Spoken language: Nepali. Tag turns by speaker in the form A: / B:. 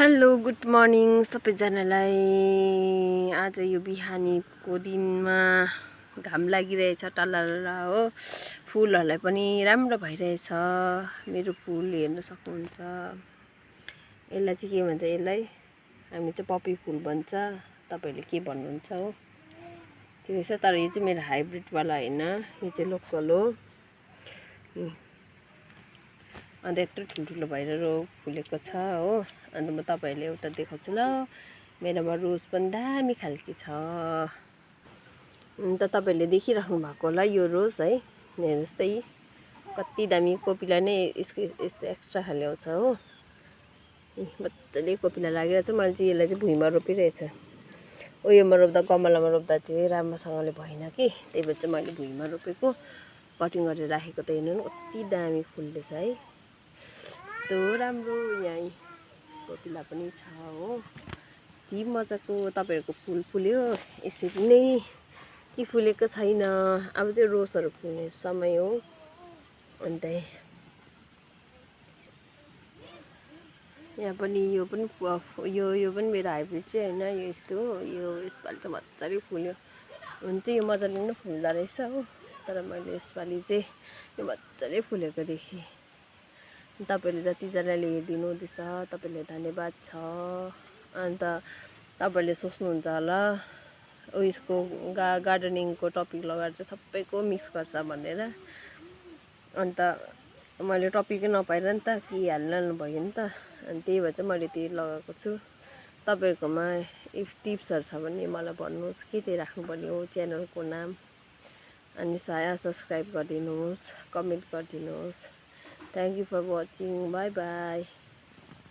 A: हेलो गुड मर्निङ सबैजनालाई। आज यो बिहानीको दिनमा घाम लागिरहेछ टल्लाला हो। फुलहरूलाई पनि राम्रो भइरहेछ। मेरो फुल हेर्न सक्नुहुन्छ। यसलाई चाहिँ के भन्छ, यसलाई हामी चाहिँ पपी फुल भन्छ। तपाईहरुले के भन्नुहुन्छ हो त्यो रहेछ। तर यो चाहिँ मेरो हाइब्रिड वाला हैन, यो चाहिँ लोकल हो। अन्त यत्रो ठुल्ठुलो भएर फुलेको छ हो। अन्त म तपाईहरुले एउटा देखाउँछु ल। मेरोमा रोज पनि दामी खालके छ। अन्त तपाईहरुले देखिराख्नु भएको होला यो रोज है। हेर्नुस् त यी कति दामी कोपिला नै यसको यस्तो एक्स्ट्रा खाले आउँछ हो। मजाले कोपिला लागिरहेछ। मैले चाहिँ यसलाई चाहिँ भुइँमा रोपिरहेछ। उयोमा रोप्दा गमलामा रोप्दा चाहिँ राम्रोसँगले भएन कि, त्यही भएर चाहिँ मैले भुइँमा रोपेको। कटिङ गरेर राखेको त हेर्नु न कति दामी फुल्दैछ है। यस्तो राम्रो यहाँ कोपिला पनि छ हो। यति मजाको तपाईहरुको फुल फुल्यो यसरी नै कि फुलेको छैन। अब चाहिँ रोजहरु फुल्ने समय हो। अन्त यहाँ पनि यो पनि मेरो हाइब्रिड चाहिँ हैन, यो यस्तो हो। यो यसपालि चाहिँ मजाले फुल्यो। हुन्छ यो मजाले नै फुल्दा रहेछ हो। तर मैले यसपालि चाहिँ यो मजाले फुलेको देखेँ। तपाईहरुले जतिजनाले हेरिदिनु हुँदैछ तपाईहरुलाई धन्यवाद छ। अन्त तपाईहरुले सोच्नुहुन्छ होला उयसको गार्डनिङको टपिक लगाएर चाहिँ सबैको मिक्स गर्छ भनेर। अन्त मैले टपिकै नपाएर नि त के हाल्नु भयो नि त। अनि त्यही भएर चाहिँ मैले त्यही लगाएको छु। तपाईहरुकोमा इफ टिप्सहरु छ भने मलाई भन्नुहोस् के चाहिँ राख्नुपर्ने हो च्यानलको नाम। अनि सब्स्क्राइब गरिदिनुहोस्, कमेन्ट गरिदिनुहोस्। Thank you for watching. Bye bye.